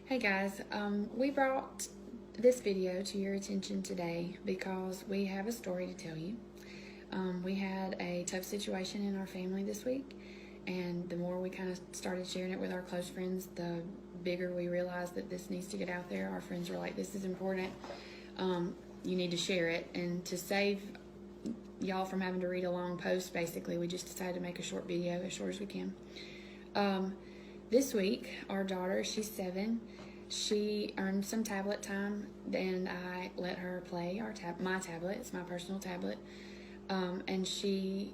Hey guys, we brought this video to your attention today because we have a story to tell you. We had a tough situation in our family this week, and the more we kind of started sharing it with our close friends, the bigger we realized that this needs to get out there. Our friends were like, this is important, you need to share it. And to save y'all from having to read a long post, basically, we just decided to make a short video, as short as we can. This week, our daughter, she's 7, she earned some tablet time, and I let her play my tablet. It's my personal tablet. And she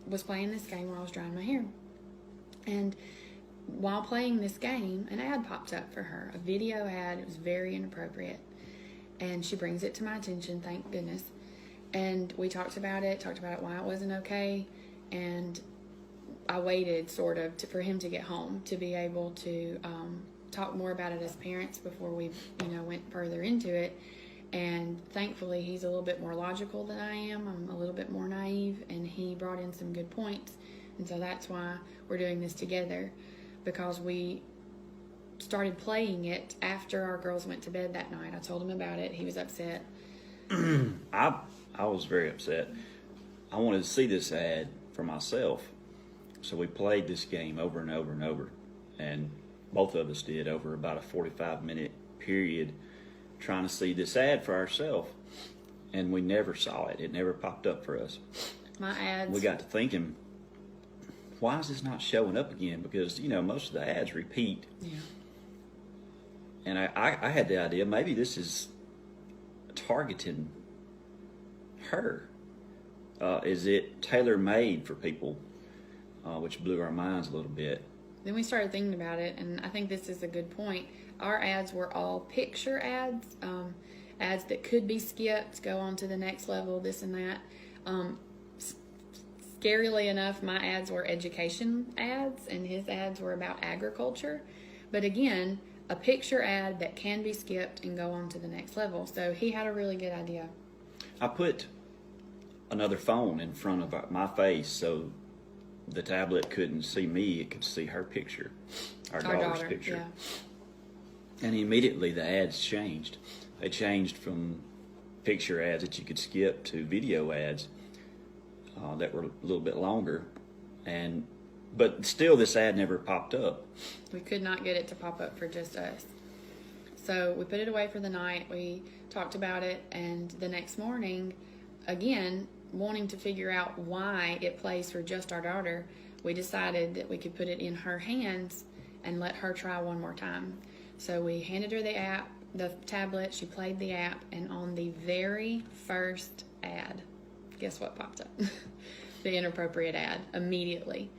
was playing this game while I was drying my hair. And while playing this game, an ad popped up for her, a video ad. It was very inappropriate. And she brings it to my attention, thank goodness. And we talked about it, why it wasn't okay, and I waited sort of for him to get home to be able to talk more about it as parents before we went further into it. And thankfully he's a little bit more logical than I am. I'm a little bit more naive, and he brought in some good points. And so that's why we're doing this together, because we started playing it after our girls went to bed that night. I told him about it. He was upset. I was very upset. I wanted to see this ad for myself. So we played this game over and over and over, and both of us did over about a 45-minute period trying to see this ad for ourselves, and we never saw it. It never popped up for us. My ads. We got to thinking, why is this not showing up again? Because, most of the ads repeat. Yeah. And I had the idea, maybe this is targeting her. Is it tailor-made for people? Which blew our minds a little bit. Then we started thinking about it, and I think this is a good point. Our ads were all picture ads, ads that could be skipped, go on to the next level, this and that. Scarily enough, my ads were education ads, and his ads were about agriculture. But again, a picture ad that can be skipped and go on to the next level. So he had a really good idea. I put another phone in front of my face so the tablet couldn't see me, it could see her picture, our daughter's picture. Yeah. And immediately the ads changed. They changed from picture ads that you could skip to video ads that were a little bit longer. But still, this ad never popped up. We could not get it to pop up for just us. So we put it away for the night. We talked about it, and the next morning, again, wanting to figure out why it plays for just our daughter, we decided that we could put it in her hands and let her try one more time. So we handed her the app, the tablet, she played the app, and on the very first ad, guess what popped up? The inappropriate ad, immediately.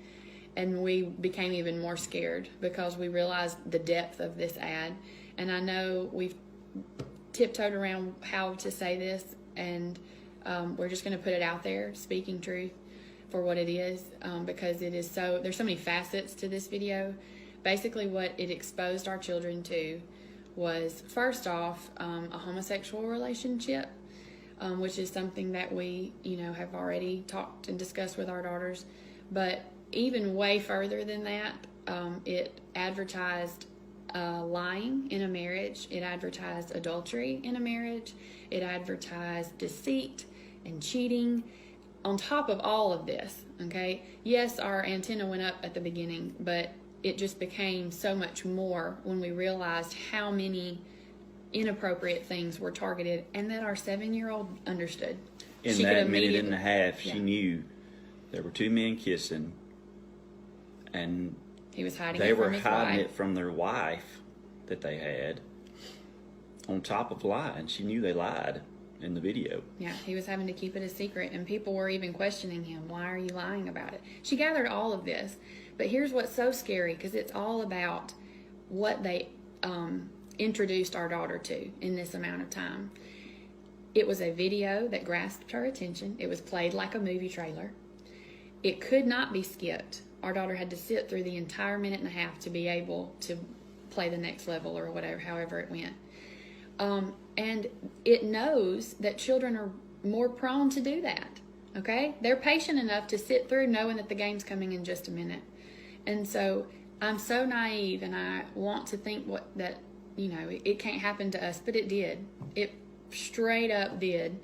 And we became even more scared because we realized the depth of this ad. And I know we've tiptoed around how to say this, and we're just going to put it out there, speaking truth for what it is, because it is there's so many facets to this video. Basically, what it exposed our children to was, first off, a homosexual relationship, which is something that we, have already talked and discussed with our daughters. But even way further than that, it advertised lying in a marriage. It advertised adultery in a marriage. It advertised deceit and cheating. On top of all of this, okay, yes, our antenna went up at the beginning, but it just became so much more when we realized how many inappropriate things were targeted, and that our 7-year-old understood. In that minute and a half, she knew there were 2 men kissing, and he was hiding they were hiding it from their wife that they had, on top of lying. She knew they lied in the video. Yeah, he was having to keep it a secret, and people were even questioning him. Why are you lying about it? She gathered all of this, but here's what's so scary, because it's all about what they introduced our daughter to in this amount of time. It was a video that grasped her attention. It was played like a movie trailer. It could not be skipped. Our daughter had to sit through the entire minute and a half to be able to play the next level, or whatever, however it went. And it knows that children are more prone to do that, okay? They're patient enough to sit through knowing that the game's coming in just a minute. And so I'm so naive, and I want to think that it can't happen to us, but it did. It straight up did.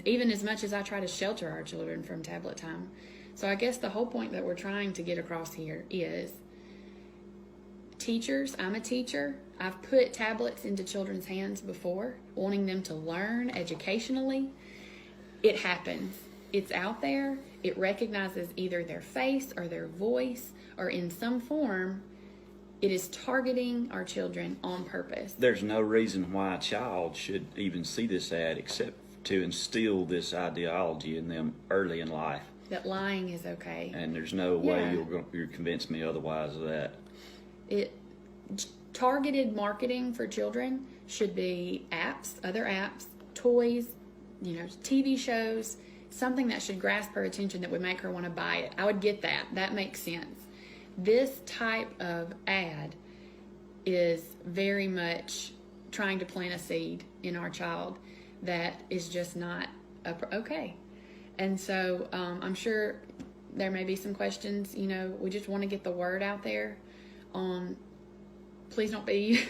Even as much as I try to shelter our children from tablet time. So I guess the whole point that we're trying to get across here is, teachers, I'm a teacher. I've put tablets into children's hands before, wanting them to learn educationally. It happens. It's out there. It recognizes either their face or their voice, or in some form, it is targeting our children on purpose. There's no reason why a child should even see this ad except to instill this ideology in them early in life. That lying is okay. And there's no way you'll convince me otherwise of that. Targeted marketing for children should be apps, other apps, toys, TV shows, something that should grasp her attention that would make her want to buy it. I would get that. That makes sense. This type of ad is very much trying to plant a seed in our child that is just not okay. And so I'm sure there may be some questions. We just want to get the word out there on, please don't be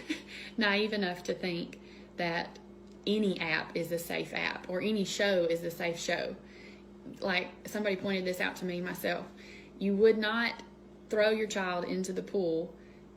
naive enough to think that any app is a safe app or any show is a safe show. Like somebody pointed this out to me myself. You would not throw your child into the pool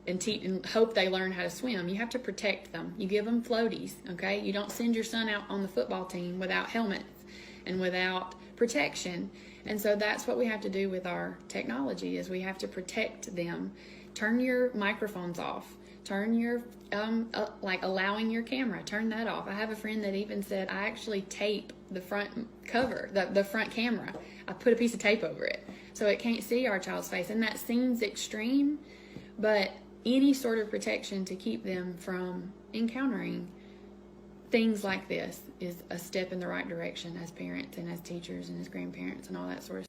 and hope they learn how to swim. You have to protect them. You give them floaties, okay? You don't send your son out on the football team without helmets and without protection. And so that's what we have to do with our technology, is we have to protect them. Turn your microphones off. Turn your, allowing your camera, turn that off. I have a friend that even said, I actually tape the front cover, the front camera. I put a piece of tape over it so it can't see our child's face. And that seems extreme, but any sort of protection to keep them from encountering things like this is a step in the right direction as parents and as teachers and as grandparents and all that sort of stuff.